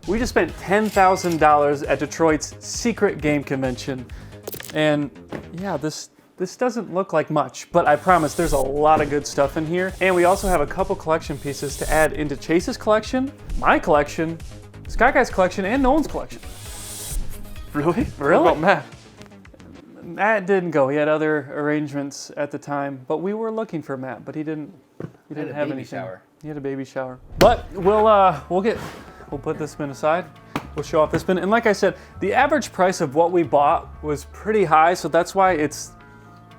We just spent $10,000 at Detroit's secret game convention. And yeah, this doesn't look like much, but I promise there's a lot of good stuff in here. And we also have a couple collection pieces to add into Chase's collection, my collection, Sky Guy's collection, and Nolan's collection. Really? Really? What about Matt? Matt didn't go. He had other arrangements at the time, but we were looking for Matt, but he didn't have anything. Shower. He had a baby shower. But we'll put this bin aside. We'll show off this bin. And like I said, the average price of what we bought was pretty high, so that's why it's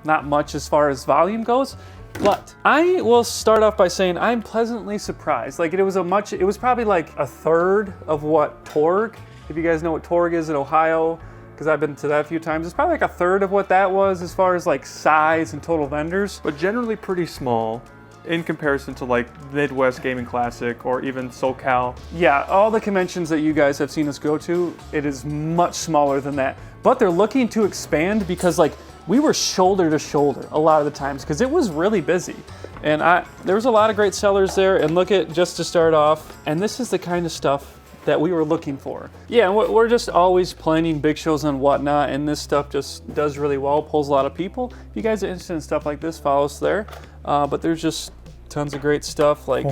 not much as far as volume goes. But I will start off by saying I'm pleasantly surprised. Like it was probably like a third of what Torg, if you guys know what Torg is in Ohio, because I've been to that a few times. It's probably like a third of what that was as far as like size and total vendors. But generally pretty small in comparison to like Midwest Gaming Classic or even SoCal. Yeah, all the conventions that you guys have seen us go to, it is much smaller than that. But they're looking to expand because like we were shoulder to shoulder a lot of the times because it was really busy. And there was a lot of great sellers there. And look at, just to start off, and this is the kind of stuff that we were looking for. Yeah, and we're just always planning big shows and whatnot, and this stuff just does really well, pulls a lot of people. If you guys are interested in stuff like this, follow us there. But there's just tons of great stuff like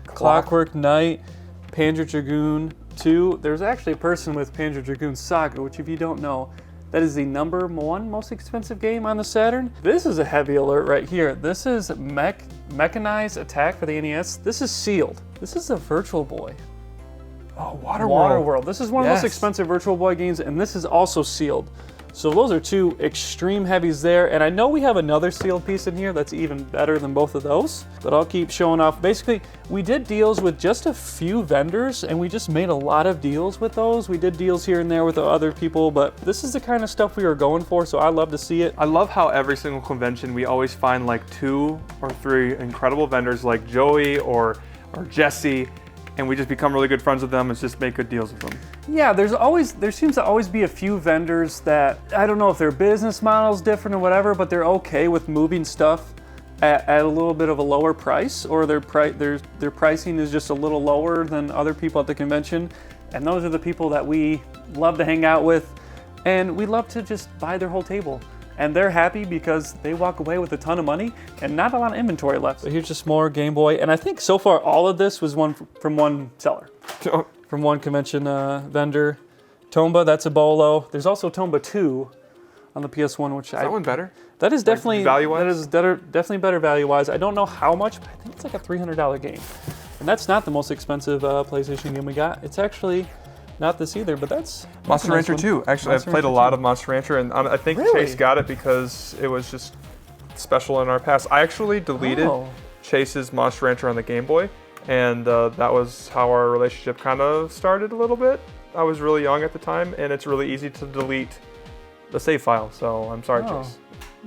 Clockwork Knight, Panzer Dragoon 2. There's actually a person with Panzer Dragoon Saga, which if you don't know, that is the #1 most expensive game on the Saturn. This is a heavy alert right here. This is Mechanized Attack for the NES. This is sealed. This is a Virtual Boy. Oh, Waterworld. This is one of the most expensive Virtual Boy games, and this is also sealed. So those are two extreme heavies there, and I know we have another sealed piece in here that's even better than both of those, but I'll keep showing off. Basically, we did deals with just a few vendors, and we just made a lot of deals with those. We did deals here and there with other people, but this is the kind of stuff we were going for, so I love to see it. I love how every single convention we always find like 2 or 3 incredible vendors like Joey or Jesse, and we just become really good friends with them and just make good deals with them. Yeah, there seems to always be a few vendors that, I don't know if their business model's different or whatever, but they're okay with moving stuff at a little bit of a lower price, or their pricing is just a little lower than other people at the convention. And those are the people that we love to hang out with, and we love to just buy their whole table. And they're happy because they walk away with a ton of money and not a lot of inventory left. So here's just more Game Boy. And I think so far all of this was from one seller. From one convention vendor. Tomba, that's a Bolo. There's also Tomba 2 on the PS1, which is that one better? That is definitely, like value-wise? That is definitely better value-wise. I don't know how much, but I think it's like a $300 game. And that's not the most expensive PlayStation game we got. It's actually not this either, but that's Monster Rancher 2. Actually, I've played a lot of Monster Rancher, and I think Chase got it because it was just special in our past. I actually deleted Chase's Monster Rancher on the Game Boy, and that was how our relationship kind of started a little bit. I was really young at the time, and it's really easy to delete the save file, so I'm sorry, Chase.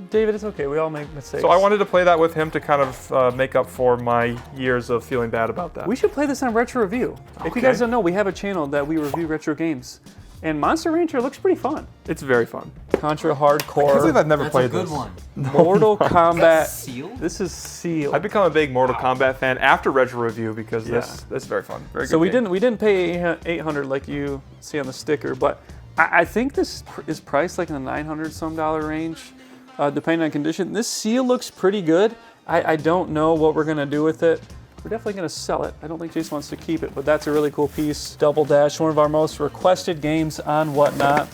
David, it's okay. We all make mistakes. So I wanted to play that with him to kind of make up for my years of feeling bad about that. We should play this on Retro Review. Okay. If you guys don't know, we have a channel that we review retro games. And Monster Rancher looks pretty fun. It's very fun. Contra Hardcore. I can't believe I've never played this. That's a good one. Mortal Kombat. Sealed? This is sealed. I've become a big Mortal Kombat fan after Retro Review because this is very fun. Very good. So we didn't pay $800 like you see on the sticker, but I think this is priced like in the $900 some range. Depending on condition. This seal looks pretty good. I don't know what we're gonna do with it. We're definitely gonna sell it. I don't think Jason wants to keep it, but that's a really cool piece. Double Dash, one of our most requested games on Whatnot.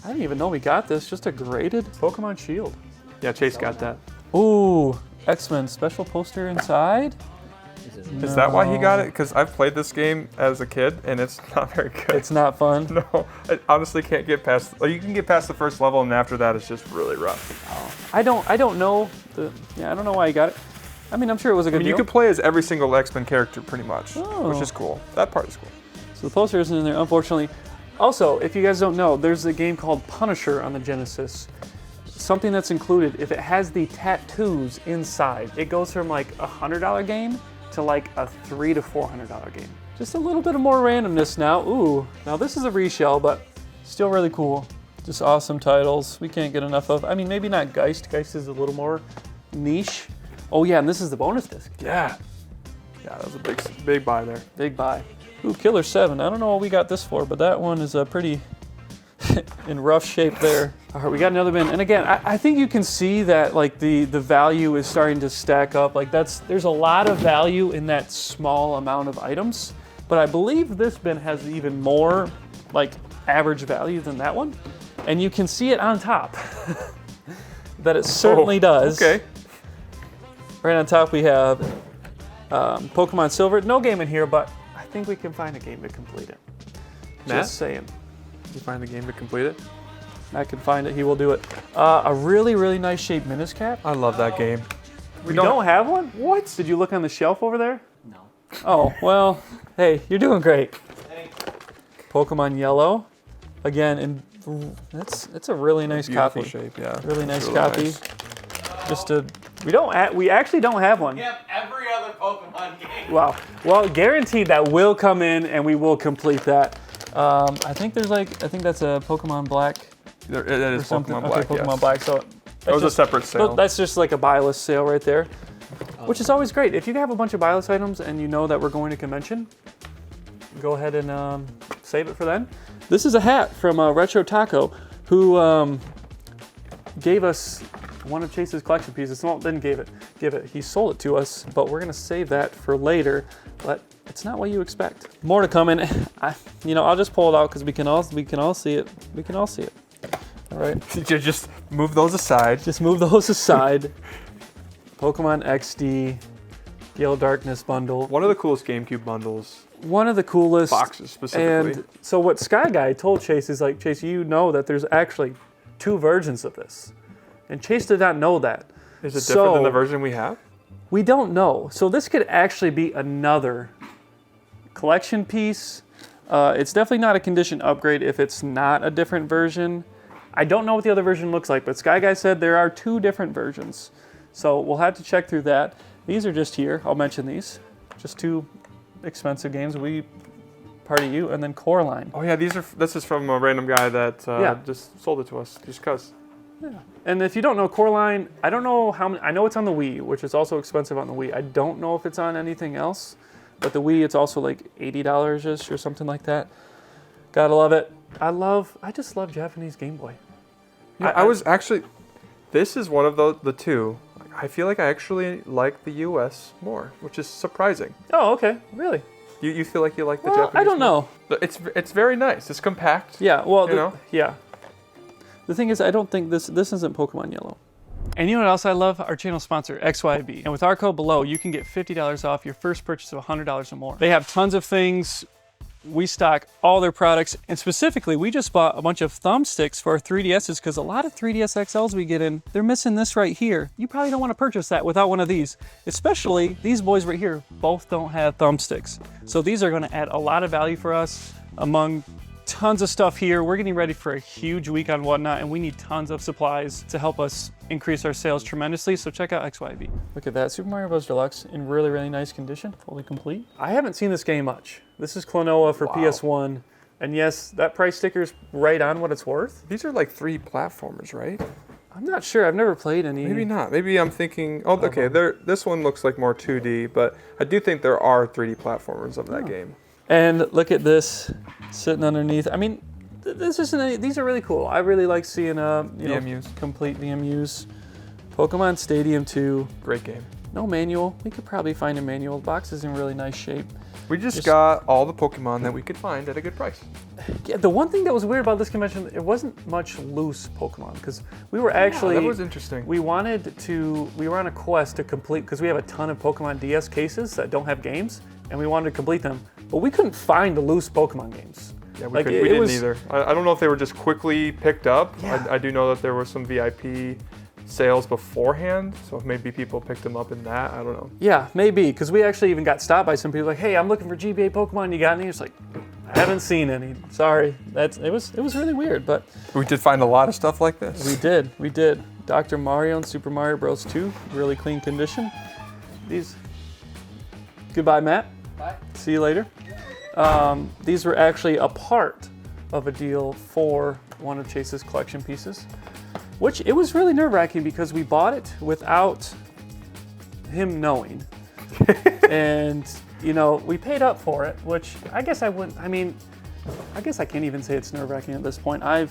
I didn't even know we got this, just a graded Pokemon Shield. Yeah, Chase got that. Ooh, X-Men special poster inside. Is that why he got it? Because I've played this game as a kid, and it's not very good. It's not fun? No, I honestly can't get past, well, you can get past the first level, and after that, it's just really rough. I don't know. I don't know why he got it. I mean, I'm sure it was a good deal. You could play as every single X-Men character, pretty much, which is cool. That part is cool. So the poster isn't in there, unfortunately. Also, if you guys don't know, there's a game called Punisher on the Genesis. Something that's included, if it has the tattoos inside, it goes from like a $100 game to like a $300 to $400 game. Just a little bit of more randomness now. Ooh, now this is a reshell, but still really cool. Just awesome titles. We can't get enough of. I mean, maybe not Geist. Geist is a little more niche. Oh yeah, and this is the bonus disc. Yeah. Yeah, that was a big buy there. Big buy. Ooh, Killer 7. I don't know what we got this for, but that one is pretty in rough shape there. All right, we got another bin. And again, I think you can see that like the value is starting to stack up. Like there's a lot of value in that small amount of items, but I believe this bin has even more like average value than that one. And you can see it on top that it certainly does. Okay. Right on top we have Pokemon Silver. No game in here, but I think we can find a game to complete it. Matt? Just saying. You find the game to complete it? Matt can find it, he will do it. A really, really nice shaped Miniskap. I love that game. We don't have one? What? Did you look on the shelf over there? No. Oh, well, hey, you're doing great. Pokemon Yellow. Again, and it's a really nice Beautiful copy. shape, yeah. Really nice Really copy. nice. Just a, we actually don't have one. We have every other Pokemon game. Wow. Well, guaranteed that will come in and we will complete that. I think that's a Pokemon Black. It is or something. Pokemon Black, Okay, Pokemon yes. Black. So That was a separate sale. That's just like a buy list sale right there, which is always great. If you have a bunch of buy list items and you know that we're going to convention, go ahead and save it for then. This is a hat from Retro Taco, who gave us one of Chase's collection pieces. Well, didn't give it. He sold it to us, but we're gonna save that for later. But it's not what you expect. More to come, and I'll just pull it out because we can all see it. We can all see it. All right. Just move those aside. Just move those aside. Pokemon XD, Gale Darkness bundle. One of the coolest GameCube bundles. One of the coolest Boxes specifically. And so what Sky Guy told Chase is like, Chase, you know that there's actually 2 versions of this. And Chase did not know that. Is it different than the version we have? We don't know. So this could actually be another collection piece. It's definitely not a condition upgrade if it's not a different version. I don't know what the other version looks like, but Sky Guy said there are 2 different versions. So we'll have to check through that. These are just here. I'll mention these. Just 2 expensive games. Party U and then Coraline. Oh yeah, this is from a random guy that just sold it to us just cause. Yeah. And if you don't know Coraline, I don't know how many. I know it's on the Wii, which is also expensive on the Wii. I don't know if it's on anything else, but the Wii, it's also like $80-ish or something like that. Gotta love it. I just love Japanese Game Boy. Yeah, I was actually. This is one of the 2. I feel like I actually like the U.S. more, which is surprising. Oh, okay. Really? You feel like you like the Well, Japanese? I don't know. But it's very nice. It's compact. Yeah. Well, Yeah. The thing is, I don't think this isn't Pokemon Yellow. And you know what else I love? Our channel sponsor, XYB. And with our code below, you can get $50 off your first purchase of $100 or more. They have tons of things. We stock all their products. And specifically, we just bought a bunch of thumbsticks for our 3DSs because a lot of 3DS XLs we get in, they're missing this right here. You probably don't want to purchase that without one of these. Especially these boys right here, both don't have thumbsticks. So these are going to add a lot of value for us among tons of stuff here. We're getting ready for a huge week on Whatnot, and we need tons of supplies to help us increase our sales tremendously, so check out XYB. Look at that, Super Mario Bros. Deluxe in really, really nice condition, fully complete. I haven't seen this game much. This is Klonoa for PS1, and yes, that price sticker's right on what it's worth. These are like 3 platformers, right? I'm not sure, I've never played any. Maybe not. Maybe I'm thinking, okay, this one looks like more 2D, but I do think there are 3D platformers of that game. And look at this sitting underneath. I mean, these are really cool. I really like seeing VMUs. Complete VMUs. Pokemon Stadium 2. Great game. No manual. We could probably find a manual. The box is in really nice shape. We just got all the Pokemon that we could find at a good price. Yeah, the one thing that was weird about this convention, it wasn't much loose Pokemon because we were actually. That was interesting. We were on a quest to complete because we have a ton of Pokemon DS cases that don't have games, and we wanted to complete them, but we couldn't find the loose Pokemon games. Yeah, we didn't either. I don't know if they were just quickly picked up. Yeah. I do know that there were some VIP sales beforehand, so maybe people picked them up in that. I don't know. Yeah, maybe, because we actually even got stopped by some people like, hey, I'm looking for GBA Pokemon, you got any? It's like, I haven't seen any. Sorry. It was really weird, but we did find a lot of stuff like this. We did. Dr. Mario and Super Mario Bros. 2, really clean condition. Goodbye, Matt. Bye. See you later. These were actually a part of a deal for one of Chase's collection pieces, which it was really nerve-wracking because we bought it without him knowing. And you know, we paid up for it, which I guess I wouldn't, I mean, I guess I can't even say it's nerve-wracking at this point. I've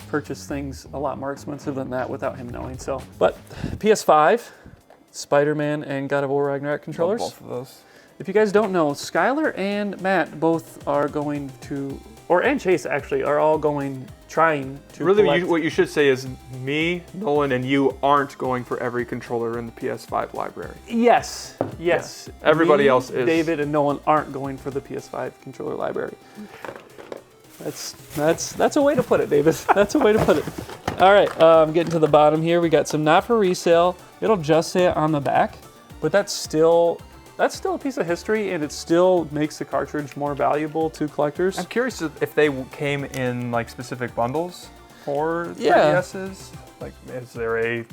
purchased things a lot more expensive than that without him knowing, so. But PS5, Spider-Man and God of War Ragnarok controllers. Love both of those. If you guys don't know, Skylar and Matt both are going to, and Chase actually, are all trying to Really, collect. what you should say is me, Nolan, and you aren't going for every controller in the PS5 library. Yes. Yeah. Everybody Me, else is. David and Nolan aren't going for the PS5 controller library. That's a way to put it, David. That's a way to put it. All right, getting to the bottom here. We got some not for resale. It'll just say it on the back, but that's still a piece of history, and it still makes the cartridge more valuable to collectors. I'm curious if they came in like specific bundles for 3DSs. Like, is there a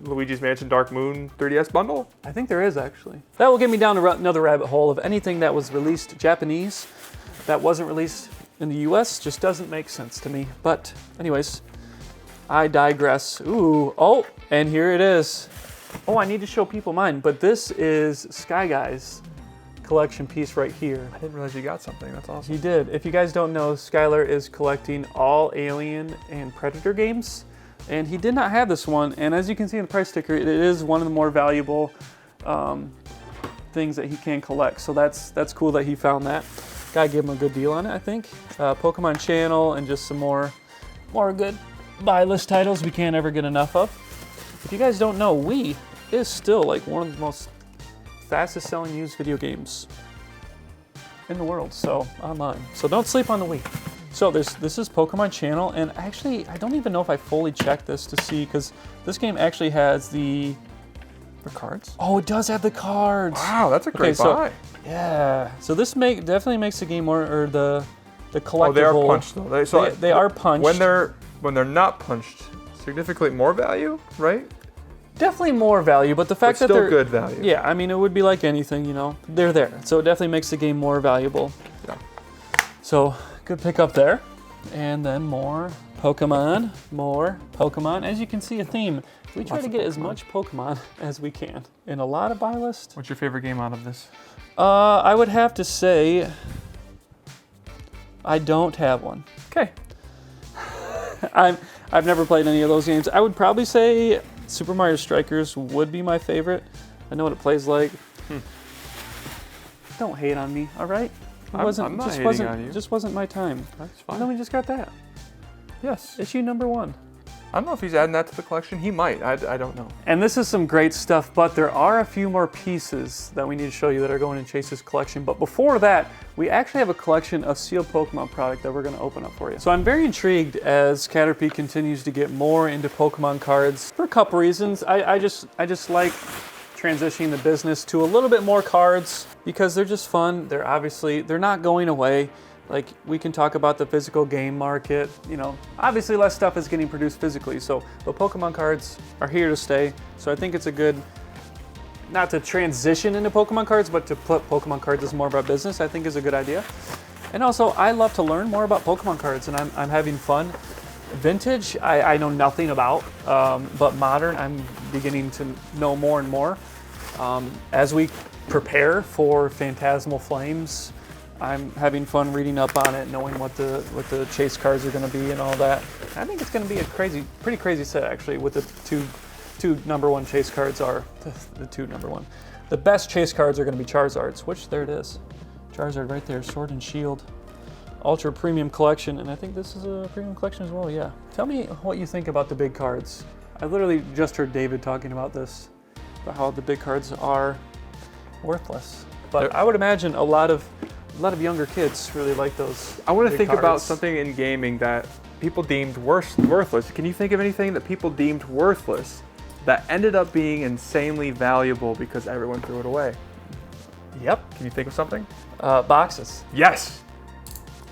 Luigi's Mansion Dark Moon 3DS bundle? I think there is, actually. That will get me down to another rabbit hole of anything that was released Japanese that wasn't released in the US. Just doesn't make sense to me. But anyways, I digress. Ooh, oh, and here it is. Oh, I need to show people mine, but this is Sky Guy's collection piece right here. I didn't realize you got something. That's awesome. He did. If you guys don't know, Skylar is collecting all Alien and Predator games, and he did not have this one. And as you can see in the price sticker, it is one of the more valuable things that he can collect. So that's cool that he found that. Gotta give him a good deal on it, I think. Pokemon Channel and just some more good buy list titles we can't ever get enough of. If you guys don't know, Wii is still like one of the most fastest selling used video games in the world, so online. So don't sleep on the Wii. So this is Pokemon Channel, and actually I don't even know if I fully checked this to see, because this game actually has the cards. Oh, it does have the cards. Wow, that's a great buy. Yeah. So this definitely makes the game more, or the collectible. Oh, they are punched though. They are punched. When they're not punched, significantly more value, right? Definitely more value, but the fact that they're good value. Yeah, I mean, it would be like anything, you know. They're there, so it definitely makes the game more valuable. Yeah. So good pick up there, and then more Pokemon. As you can see, a theme. We try to get as much Pokemon as we can in a lot of buy lists. What's your favorite game out of this? I would have to say I don't have one. Okay. I've never played any of those games. I would probably say Super Mario Strikers would be my favorite. I know what it plays like. Don't hate on me, all right? I'm not hating on you. Just wasn't my time. That's fine. And then we just got that. Yes. Issue number 1. I don't know if he's adding that to the collection. He might. I don't know. And this is some great stuff, but there are a few more pieces that we need to show you that are going in Chase's collection. But before that, we actually have a collection of sealed Pokemon product that we're going to open up for you. So I'm very intrigued as CATRP continues to get more into Pokemon cards for a couple reasons. I just like transitioning the business to a little bit more cards because they're just fun. They're not going away. Like, we can talk about the physical game market, you know, obviously less stuff is getting produced physically, so the Pokemon cards are here to stay. So I think it's a good, not to transition into Pokemon cards, but to put Pokemon cards as more of our business, I think is a good idea. And also, I love to learn more about Pokemon cards, and I'm having fun. Vintage, I know nothing about, but modern, I'm beginning to know more and more. As we prepare for Phantasmal Flames, I'm having fun reading up on it, knowing what the chase cards are going to be and all that. I think it's going to be a pretty crazy set actually. With the two number 1 chase cards are the 2 number 1. The best chase cards are going to be Charizards, which there it is, Charizard right there, Sword and Shield, Ultra Premium Collection, and I think this is a premium collection as well. Yeah. Tell me what you think about the big cards. I literally just heard David talking about this, about how the big cards are worthless. But I would imagine a lot of younger kids really like those. I want to think about cards. something in gaming that people deemed worthless. Can you think of anything that people deemed worthless that ended up being insanely valuable because everyone threw it away? Yep. Can you think of something? Boxes. Yes.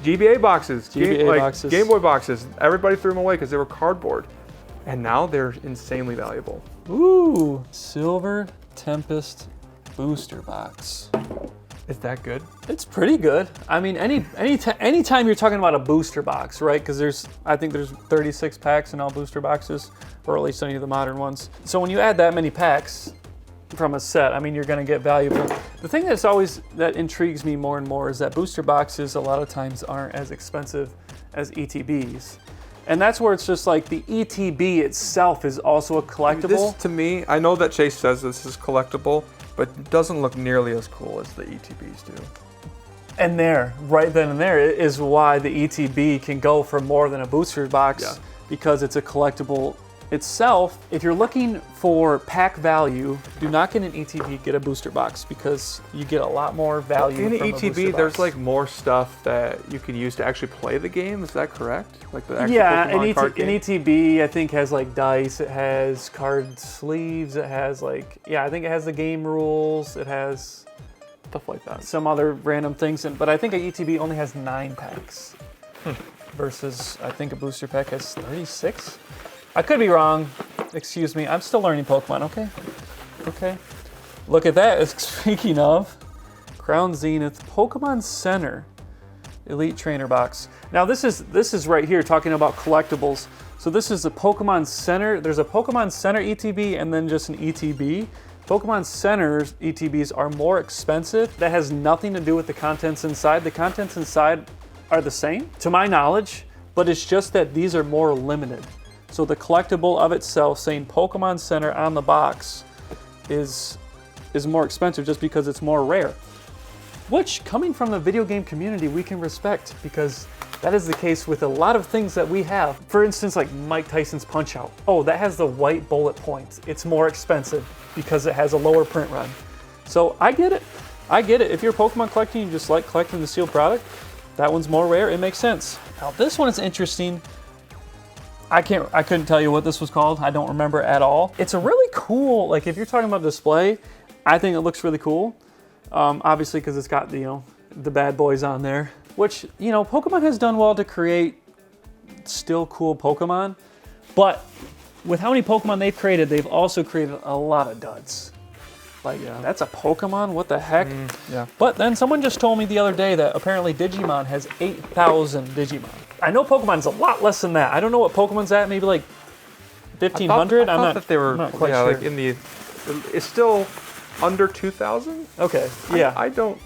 GBA boxes. boxes. Game Boy boxes. Everybody threw them away because they were cardboard. And now they're insanely valuable. Ooh. Silver Tempest booster box. Is that good? It's pretty good. I mean, anytime you're talking about a booster box, right? Because I think there's 36 packs in all booster boxes, or at least any of the modern ones. So when you add that many packs, from a set. I mean, you're going to get valuable. The thing that intrigues me more and more is that booster boxes a lot of times aren't as expensive as ETBs. And that's where it's just like the ETB itself is also a collectible. This, to me, I know that Chase says this is collectible, but it doesn't look nearly as cool as the ETBs do. And there, right then and there, is why the ETB can go for more than a booster box, because it's a collectible itself. If you're looking for pack value, do not get an ETB, get a booster box, because you get a lot more value in from an a booster ETB, box. there's like more stuff that you can use to actually play the game. Is that correct? Like the actual Pokemon card game? an ETB I think has like dice, it has card sleeves, it has like, I think it has the game rules, it has Stuff like that. some other random things, but I think an ETB only has 9 packs versus I think a booster pack has 36. I could be wrong. Excuse me. I'm still learning Pokemon, okay? Okay. Look at that. Speaking of, Crown Zenith Pokemon Center Elite Trainer Box. Now this is right here talking about collectibles. So this is the Pokemon Center. There's a Pokemon Center ETB and then just an ETB. Pokemon Center's ETBs are more expensive. That has nothing to do with the contents inside. The contents inside are the same, to my knowledge, but it's just that these are more limited. So the collectible of itself, saying Pokemon Center on the box, is more expensive just because it's more rare. Which, coming from the video game community, we can respect, because that is the case with a lot of things that we have. For instance, like Mike Tyson's Punch-Out. Oh, that has the white bullet points. It's more expensive because it has a lower print run. So I get it. I get it. If you're Pokemon collecting, you just like collecting the sealed product, that one's more rare, it makes sense. Now this one is interesting. I couldn't tell you what this was called. I don't remember at all. It's a really cool, like if you're talking about display, I think it looks really cool. Obviously because it's got, the bad boys on there, which, Pokemon has done well to create still cool Pokemon, but with how many Pokemon they've created, they've also created a lot of duds. Like, that's a Pokemon? What the heck? Yeah. But then someone just told me the other day that apparently Digimon has 8,000 Digimon. I know Pokemon's a lot less than that. I don't know what Pokemon's at, maybe like 1,500? I thought that they were, I'm not quite sure. like in the, it's still under 2,000? Okay, yeah. I don't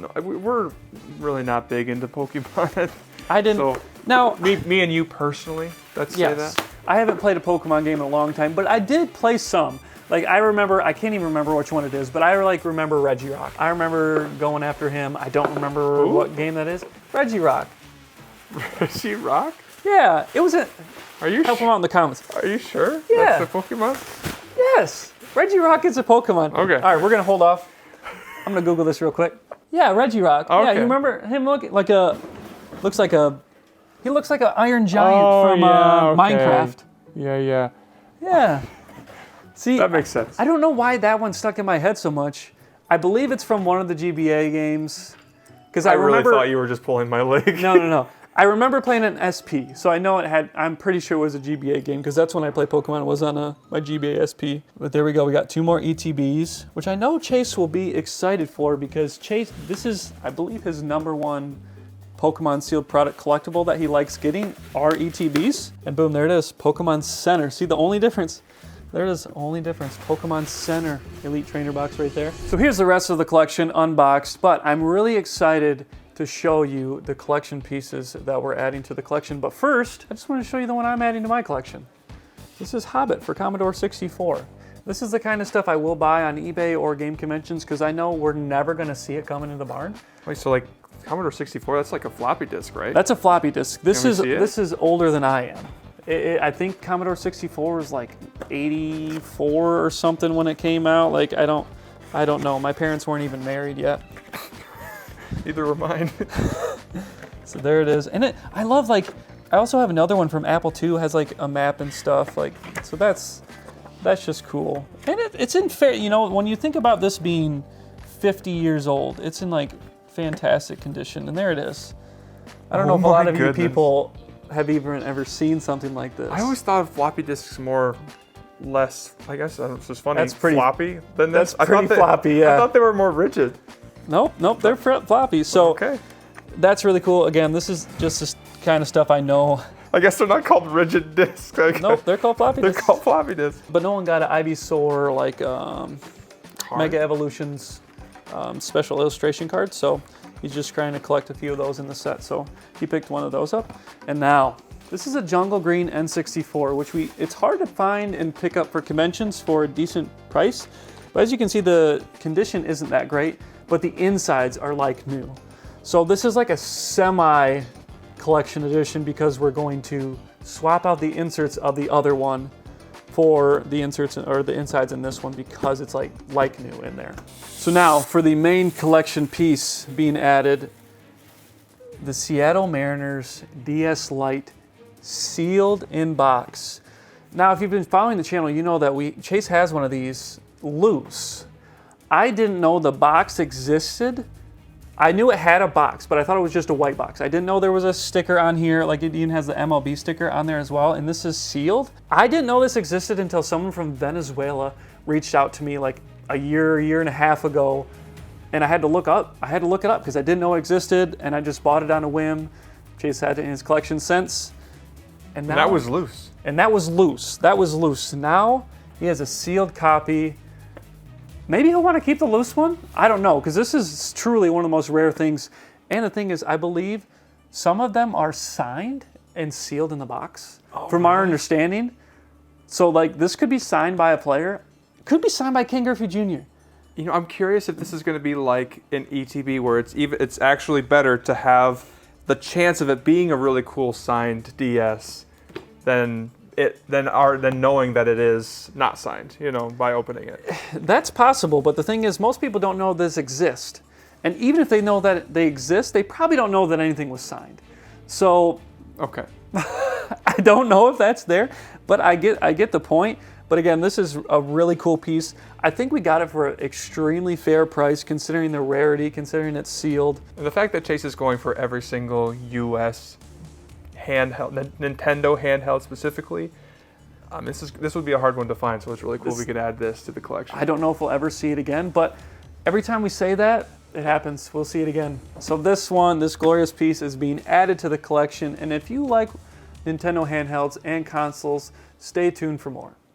know. We're really not big into Pokemon. I didn't. So, now, me and you personally, let's say that. I haven't played a Pokemon game in a long time, but I did play some. Like I can't even remember which one it is, but I remember Regirock. I remember going after him. I don't remember what game that is. Regirock. Regirock? Yeah, it was a. Are you help him out in the comments? Are you sure? Yeah. That's a Pokemon? Yes. Regirock is a Pokemon. Okay. All right, we're gonna hold off. I'm gonna Google this real quick. Yeah, Regirock. Okay. Yeah, you remember him looking like a. He looks like an Iron Giant from Minecraft. Yeah. Yeah. See, that makes sense. I don't know why that one stuck in my head so much. I believe it's from one of the GBA games. Because I remember, really thought you were just pulling my leg. No. I remember playing an SP, so I know it had. I'm pretty sure it was a GBA game because that's when I played Pokemon. It was on my GBA SP. But there we go. We got 2 more ETBs, which I know Chase will be excited for because Chase, this is, I believe, his #1 Pokemon sealed product collectible that he likes getting are ETBs. And boom, there it is. Pokemon Center. See the only difference. There it is, only difference. Pokemon Center Elite Trainer box right there. So here's the rest of the collection unboxed, but I'm really excited to show you the collection pieces that we're adding to the collection. But first, I just want to show you the one I'm adding to my collection. This is Hobbit for Commodore 64. This is the kind of stuff I will buy on eBay or game conventions because I know we're never gonna see it coming in the barn. Wait, so like Commodore 64, that's like a floppy disk, right? That's a floppy disk. This Can we see is older than I am. I think Commodore 64 was like 84 or something when it came out. Like I don't know. My parents weren't even married yet. Neither were mine. So there it is. And I love I also have another one from Apple II, has like a map and stuff. So that's just cool. And it's in fair, when you think about this being 50 years old, it's in like fantastic condition. And there it is. I don't know if a lot of you people have even ever seen something like this. I always thought of floppy disks less, I guess it's just funny, that's pretty floppy than this. That's pretty floppy, yeah. I thought they were more rigid. Nope, they're floppy. So okay. That's really cool. Again, this is just this kind of stuff I know. I guess they're not called rigid disks. Nope, they're called floppy disks. They're called floppy disks. But no one got an Ivysaur Mega Evolutions special illustration card. So he's just trying to collect a few of those in the set. So he picked one of those up. And now, this is a Jungle Green N64, which it's hard to find and pick up for conventions for a decent price. But as you can see, the condition isn't that great, but the insides are like new. So this is like a semi collection edition because we're going to swap out the inserts of the other one for the inserts or the insides in this one because it's like new in there. So now for the main collection piece being added, the Seattle Mariners DS Lite sealed in box. Now if you've been following the channel, you know that Chase has one of these loose. I didn't know the box existed. I knew it had a box, but I thought it was just a white box. I didn't know there was a sticker on here, like it even has the MLB sticker on there as well, and this is sealed. I didn't know this existed until someone from Venezuela reached out to me like a year and a half ago, and I had to look it up because I didn't know it existed, and I just bought it on a whim. Chase had it in his collection since. And now, that was loose. And that was loose. That was loose. Now he has a sealed copy. Maybe he'll want to keep the loose one. I don't know, because this is truly one of the most rare things. And the thing is, I believe some of them are signed and sealed in the box, from our understanding. So, like, this could be signed by a player. Could be signed by Ken Griffey Jr. You know, I'm curious if this is going to be like an ETB, where it's actually better to have the chance of it being a really cool signed DS than knowing that it is not signed, you know, by opening it. That's possible, but the thing is, most people don't know this exists. And even if they know that they exist, they probably don't know that anything was signed. So, okay. I don't know if that's there, but I get the point. But again, this is a really cool piece. I think we got it for an extremely fair price, considering the rarity, considering it's sealed. And the fact that Chase is going for every single US handheld, Nintendo handheld specifically, this would be a hard one to find, so it's really cool we could add this to the collection. I don't know if we'll ever see it again, but every time we say that, it happens. We'll see it again. So this glorious piece is being added to the collection, and if you like Nintendo handhelds and consoles, stay tuned for more.